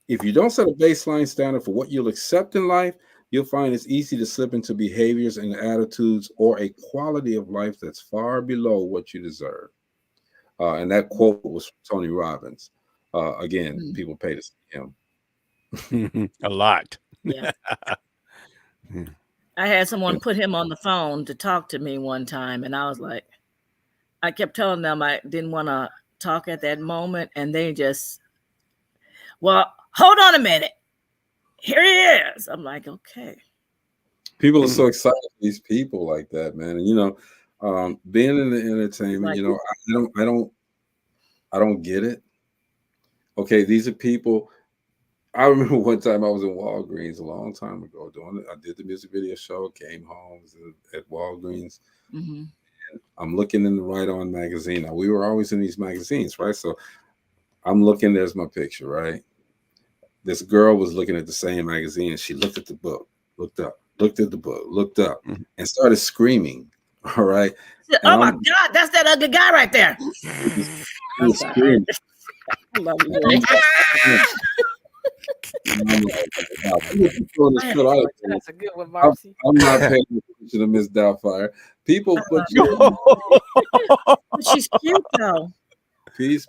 If you don't set a baseline standard for what you'll accept in life, you'll find it's easy to slip into behaviors and attitudes or a quality of life that's far below what you deserve. And that quote was from Tony Robbins. Again, people pay to see him. A lot. Yeah. I had someone put him on the phone to talk to me one time, and I was like, I kept telling them I didn't want to talk at that moment, and they just, well, hold on a minute. Here he is. I'm like, okay. People are so excited for these people like that, man. And being in the entertainment, I don't get it. Okay, these are people. I remember one time I was in Walgreens a long time ago doing it. I did the music video show, came home, was at Walgreens. Mm-hmm. And I'm looking in the Right On magazine. Now, we were always in these magazines, right? So I'm looking, there's my picture, right? This girl was looking at the same magazine. She looked at the book, looked up, looked at the book, looked up, and started screaming. All right. Oh my God, that's that ugly guy right there. I'm sorry. I love you. That's a good one, Marcy. I'm not paying attention to Miss Doubtfire. People put you. She's cute though.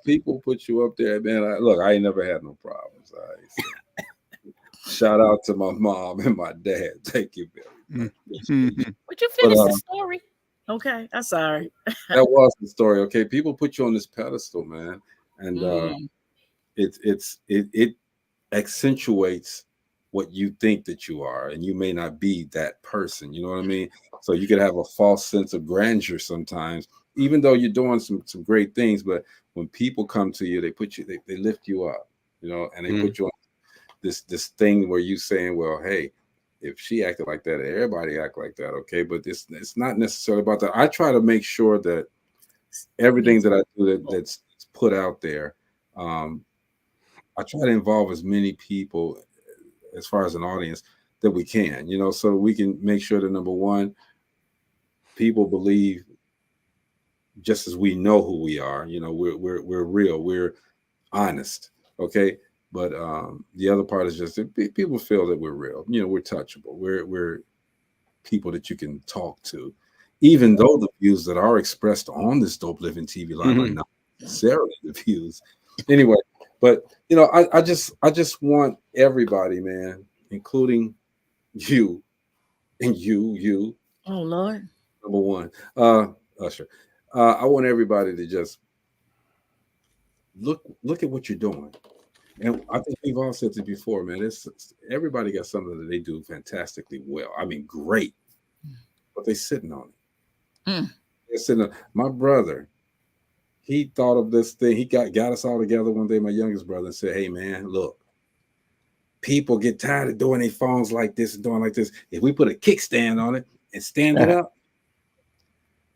People put you up there, man. I ain't never had no problems. Shout out to my mom and my dad. Thank you very much. Would you finish the story? Okay, I'm sorry. That was the story. Okay, people put you on this pedestal, man, and it accentuates what you think that you are, and you may not be that person. You know what I mean? So you could have a false sense of grandeur sometimes, even though you're doing some great things. But when people come to you, they lift you up, and they put you on this thing where you saying, well, hey, if she acted like that, everybody act like that, okay? But it's not necessarily about that. I try to make sure that everything that I do that's put out there, I try to involve as many people as far as an audience that we can, so we can make sure that, number one, people believe just as we know who we are. We're real, we're honest, okay? But the other part is just that people feel that we're real. We're touchable. We're people that you can talk to, even though the views that are expressed on this Dope Living TV Live are Mhm. not necessarily the views. Anyway, but you know, I just want everybody, man, including you and you, Oh Lord. number one, Usher. I want everybody to just look at what you're doing. And I think we've all said it before, man. It's everybody got something that they do fantastically well. I mean, great, but they sitting on it. Mm. They're sitting on. My brother, he thought of this thing. He got us all together one day, my youngest brother, and said, "Hey, man, look, people get tired of doing their phones like this and doing like this. If we put a kickstand on it and stand it up."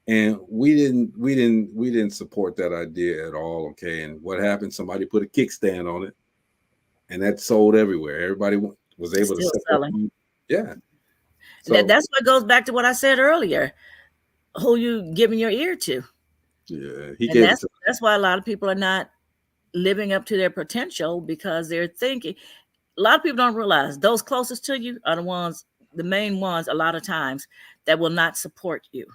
And we didn't support that idea at all. Okay. And what happened? Somebody put a kickstand on it, and that sold everywhere. Everybody was able to Still set selling. yeah. So That's what goes back to what I said earlier. Who you giving your ear to? yeah, he And gave it to that's why a lot of people are not living up to their potential, because they're thinking. A lot of people don't realize those closest to you are the main ones, a lot of times, that will not support you.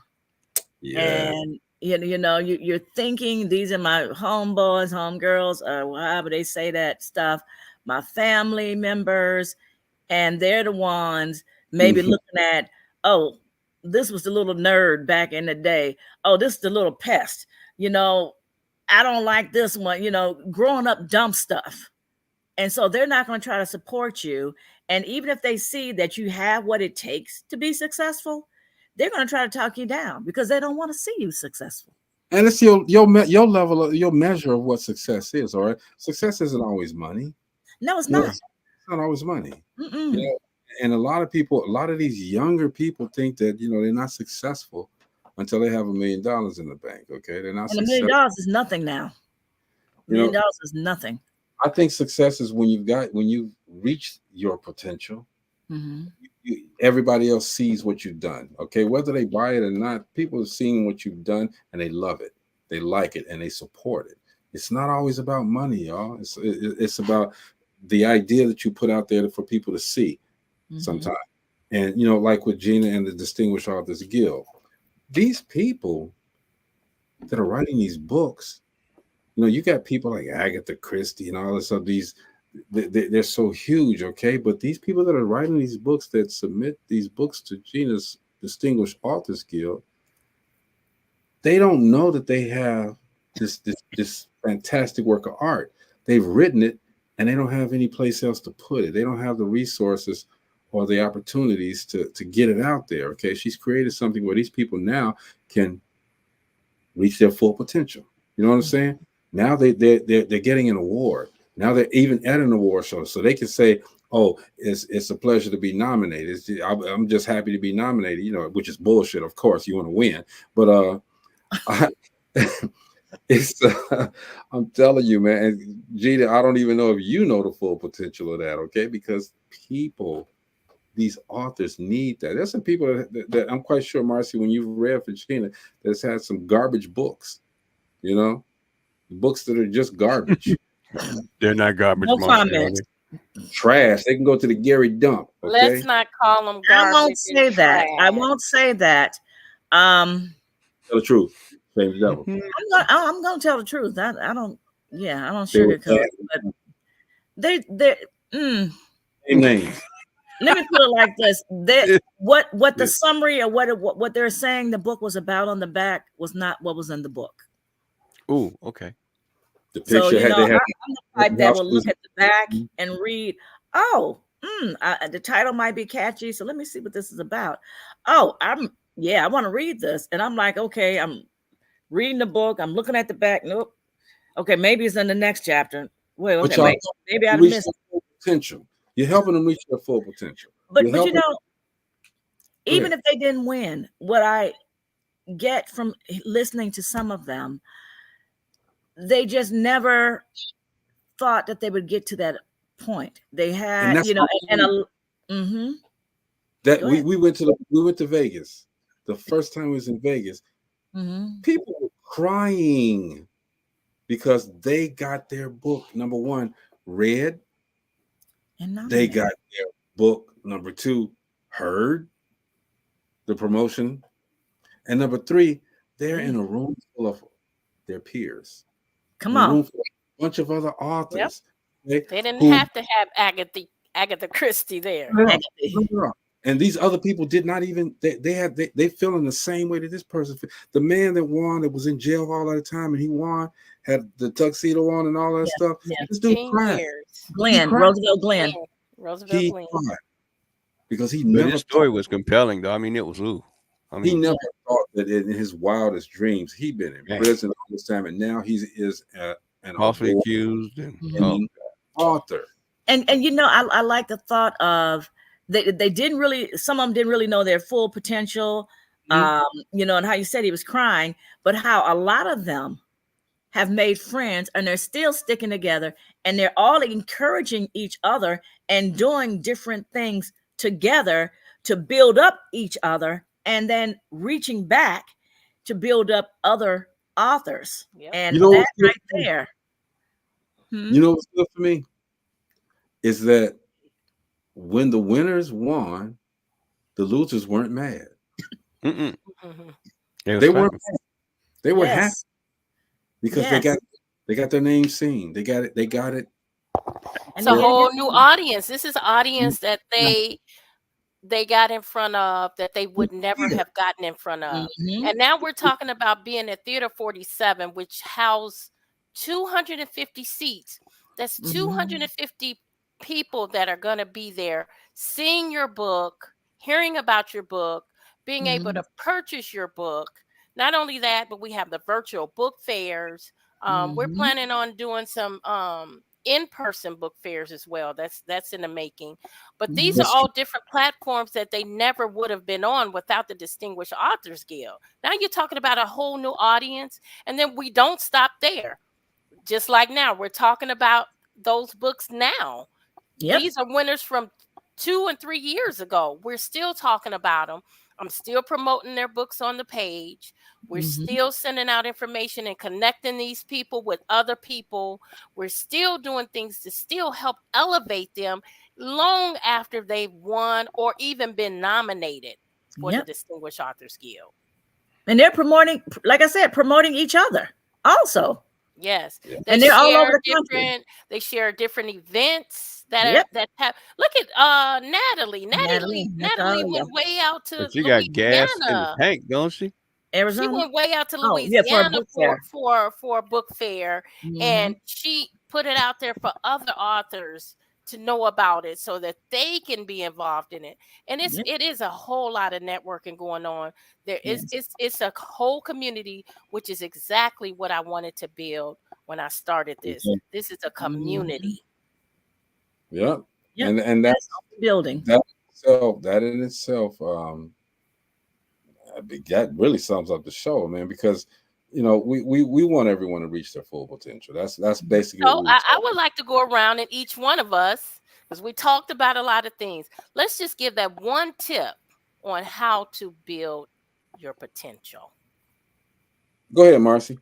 yeah. And you're thinking these are my homeboys, homegirls, or however they say that stuff, my family members, and they're the ones maybe Mhm. looking at, oh, this was the little nerd back in the day. Oh, this is the little pest. I don't like this one. Growing up dumb stuff. And so they're not going to try to support you. And even if they see that you have what it takes to be successful, they're going to try to talk you down because they don't want to see you successful. And it's your level of your measure of what success is. All right, success isn't always money. No, it's No, not. it's not always money. Mm-mm. You know, and a lot of these younger people think that they're not successful until they have $1 million in the bank. Okay, they're not And $1 million successful. is nothing now. $1 You know, million is nothing. I think success is when you've reached your potential. Mm-hmm. Everybody else sees what you've done. Okay, whether they buy it or not, people are seeing what you've done and they love it, they like it, and they support it. It's not always about money, y'all. It's about the idea that you put out there for people to see. Mm-hmm. Sometimes, and like with Gina and the Distinguished Authors Guild, these people that are writing these books, you got people like Agatha Christie and all this other they're so huge, okay? But these people that are writing these books, that submit these books to Gina's Distinguished Authors Guild, they don't know that they have this fantastic work of art. They've written it and they don't have any place else to put it. They don't have the resources or the opportunities to get it out there. Okay. She's created something where these people now can reach their full potential. You know what I'm saying? Now they're getting an award. Now they're even at an award show, so they can say, "Oh, it's a pleasure to be nominated. I'm just happy to be nominated." Which is bullshit. Of course, you want to win, but it's I'm telling you, man. And Gina, I don't even know if you know the full potential of that. Okay, because these authors need that. There's some people that I'm quite sure, Marcy, when you've read for Gina, that's had some garbage books. Books that are just garbage. They're not garbage. No Marcy, comment. Trash. They can go to the Gary dump. Okay? Let's not call them garbage. I won't say that. I won't say that. Tell the truth. Same devil. I'm gonna tell the truth. I don't sugarcoat it, but they're Same names. let me put it like this. What the summary or what they're saying the book was about on the back was not what was in the book. Ooh, okay. The picture So I'm the type that will look at the back and read, the title might be catchy, so let me see what this is about. Oh, I want to read this. And I'm like, okay, I'm reading the book. I'm looking at the back. Nope. Okay, maybe it's in the next chapter. Wait, maybe I missed full potential. You're helping them reach their full potential. But even if they didn't win, what I get from listening to some of them, they just thought that they would get to that point. They had, that we went to Vegas. The first time we was in Vegas, people were crying because they got their book number one read, and they got their book number two heard, the promotion, And number three, they're in a room full of their peers. Come in a on. room full of a bunch of other authors. They didn't who, have to have Agatha Christie there. and these other people did not even they feel in the same way that this person feel. The man that won, that was in jail all the time, and he won, had the tuxedo on and all that stuff. This dude cried. Roosevelt Glenn. Roosevelt Glenn. Cried because he But never his story was compelling, though. I mean, it was Lou. I mean, he never thought that in his wildest dreams he'd been in prison all this time, and now he is an falsely accused and author. And you know, I like the thought of they didn't really, some of them didn't really know their full potential. You know, and how you said he was crying, but how a lot of them have made friends and they're still sticking together, and they're all encouraging each other and doing different things together to build up each other, and then reaching back to build up other authors. And You know that right there. You know what's good for me is that when the winners won, the losers weren't mad. They weren't mad. They were happy Yes. because they got their name seen. They got it. It's a whole new audience. This is an audience that they got in front of that they would never have gotten in front of. And now we're talking about being at Theater 47, which housed 250 seats. That's 250 people that are going to be there seeing your book, hearing about your book, being able to purchase your book. Not only that, but we have the virtual book fairs. We're planning on doing some in-person book fairs as well. That's in the making. But these are all different platforms that they never would have been on without the Distinguished Authors Guild. Now you're talking about a whole new audience, and then we don't stop there. Just like now, we're talking about those books now. These are winners from 2 and 3 years ago. We're still talking about them. I'm still promoting their books on the page. We're still sending out information and connecting these people with other people. We're still doing things to still help elevate them long after they've won or even been nominated for the Distinguished Authors Guild. And they're promoting, like I said, promoting each other also. Yes. And they're all over the country. They share different events that have. Look at Natalie. Natalie went way out to she Louisiana. got gas in the tank, don't she? Arizona. She went way out to Louisiana for a book fair, and she put it out there for other authors to know about it so that they can be involved in it. And it is a whole lot of networking going on. There is it's a whole community, which is exactly what I wanted to build when I started this. This is a community. And that's building that in itself that really sums up the show, man, because you know we want everyone to reach their full potential. That's basically so I would like to go around and each one of us, because we talked about a lot of things, let's just give that one tip on how to build your potential. Go ahead, Marcy.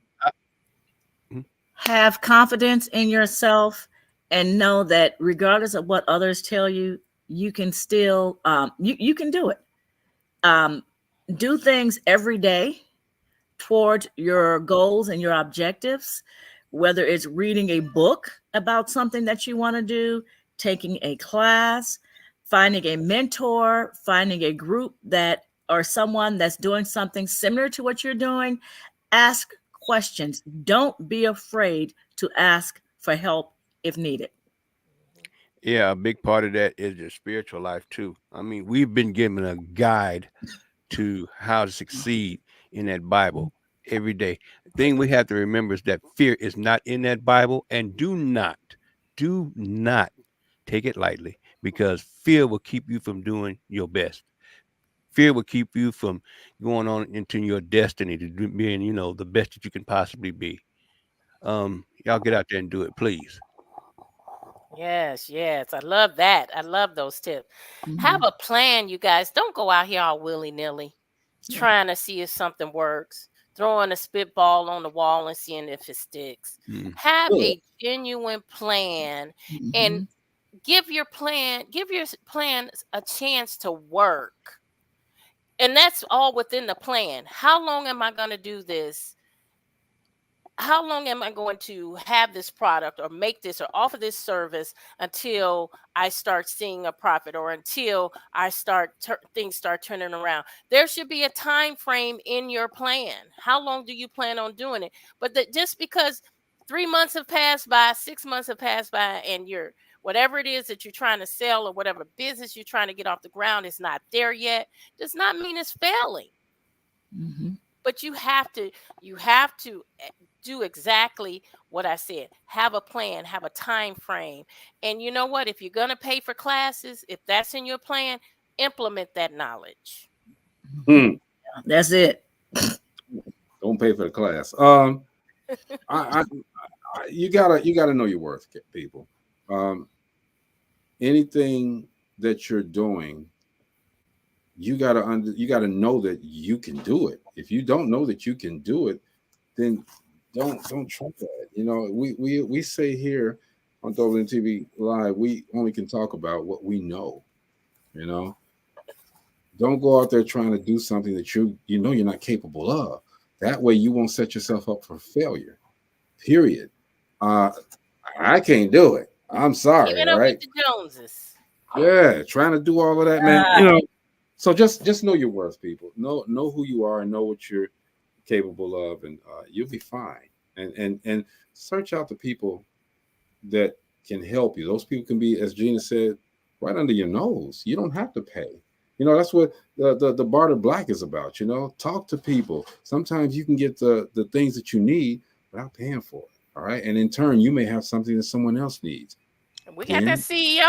Have confidence in yourself and know that regardless of what others tell you, you can still you can do it. Do things every day toward your goals and your objectives, whether it's reading a book about something that you want to do, taking a class, finding a mentor, finding a group that or someone that's doing something similar to what you're doing. Ask questions. Don't be afraid to ask for help if needed. Yeah, a big part of that is your spiritual life too. I mean, we've been given a guide to how to succeed in that Bible every day. The thing we have to remember is that fear is not in that Bible, and do not take it lightly, because fear will keep you from doing your best. Fear will keep you from going on into your destiny to being, you know, the best that you can possibly be. Y'all get out there and do it, please. Yes. I love that. I love those tips. Have a plan, you guys. Don't go out here all willy-nilly trying to see if something works, throwing a spitball on the wall and seeing if it sticks. Have a genuine plan and give your plan a chance to work. And that's all within the plan. How long am I going to do this? How long am I going to have this product or make this or offer this service until I start seeing a profit or until I start things start turning around? There should be a time frame in your plan. How long do you plan on doing it? But just because 3 months have passed by, 6 months have passed by, and you're whatever it is that you're trying to sell or whatever business you're trying to get off the ground is not there yet, does not mean it's failing. Mm-hmm. But you have to do exactly what I said. Have a plan, have a time frame. And you know what? If you're going to pay for classes, if that's in your plan, implement that knowledge. That's it. Don't pay for the class. You gotta know your worth, people. Anything that you're doing, you gotta know that you can do it. If you don't know that you can do it, then don't try that. You know, we say here on DopelivenTV Live, we only can talk about what we know. You know, don't go out there trying to do something that you know you're not capable of. That way, you won't set yourself up for failure. Period. I can't do it. I'm sorry. Keep it all up right. with the Joneses. Yeah, trying to do all of that, man. You know, so just know your worth, people. Know who you are and know what you're capable of, and you'll be fine. And search out the people that can help you. Those people can be, as Gina said, right under your nose. You don't have to pay. You know, that's what the Barter Black is about. You know, talk to people. Sometimes you can get the things that you need without paying for it. All right, and in turn, you may have something that someone else needs. We got that CEO.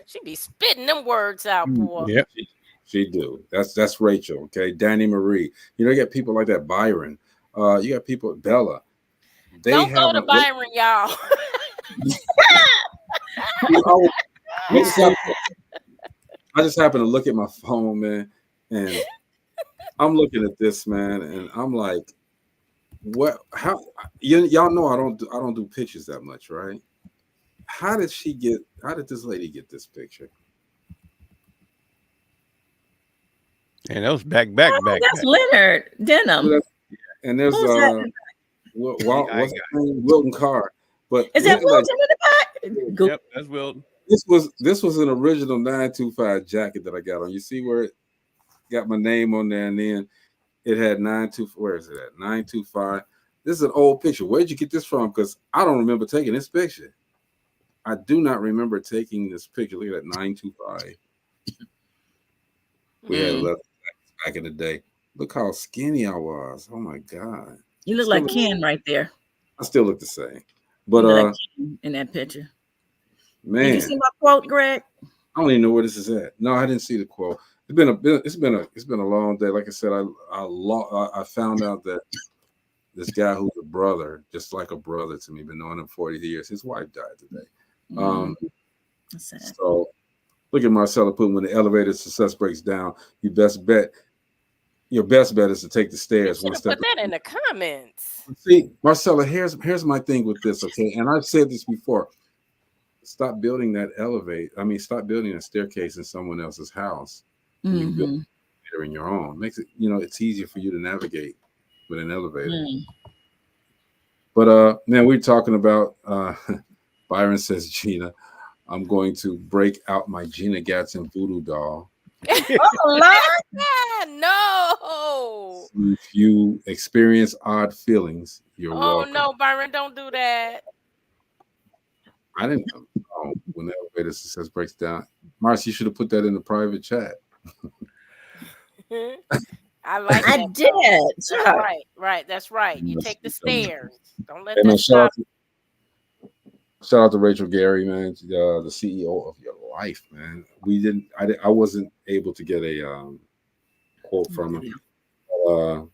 She be spitting them words out, boy. Yep. She do. That's Rachel. Okay, Danny Marie. You know, you got people like that. Byron. You got people. Bella. Don't go to Byron, y'all. I just happened to look at my phone, man, and I'm looking at this, man, and I'm like, what? How? Y'all know I don't do pictures that much, right? How did this lady get this picture? And that was back. That's Leonard Denham. And there's Wilton Carr. But is that Wilton in the back? Yep, that's Wilton. This was an original 925 jacket that I got on. You see where it got my name on there, and then it had 925. Where is it at? 925. This is an old picture. Where'd you get this from? Because I don't remember taking this picture. I do not remember taking this picture. Look at that 925. We had left back in the day. Look how skinny I was. Oh my God. You look like Ken right there. I still look the same. But like in that picture. Man. Did you see my quote, Greg? I don't even know where this is at. No, I didn't see the quote. It's been a long day. Like I said, I found out that this guy who's a brother, just like a brother to me, been knowing him 40 years. His wife died today. That's sad. So look at Marcella Putin. When the elevator success breaks down, your best bet is to take the stairs one step. Put that in the comments. See, Marcella, here's my thing with this, okay? And I've said this before. Stop building that stop building a staircase in someone else's house. You build an elevator in your own. Makes it, it's easier for you to navigate with an elevator. But man, we're talking about Byron says, Gina, I'm going to break out my Gina Gatson voodoo doll. Oh, Lord. No. If you experience odd feelings, you're welcome. Oh, no, Byron, don't do that. I didn't know when the elevator success breaks down. Marcy, you should have put that in the private chat. I like that. I did. That's right. That's right. You take the stairs. Don't let that stop. Shout out to Rachel Gary, man, the CEO of your life, man. I wasn't able to get a quote from her.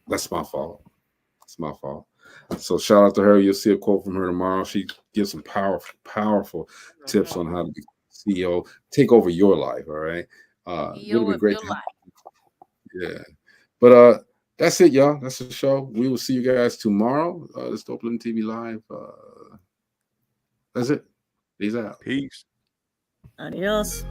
That's my fault. It's my fault. So shout out to her. You'll see a quote from her tomorrow. She gives some powerful tips on how to be CEO, take over your life. All right. Would have been great. Yeah. But that's it, y'all. That's the show. We will see you guys tomorrow. This DopelivenTV Live. That's it. Peace out. Peace. Adios.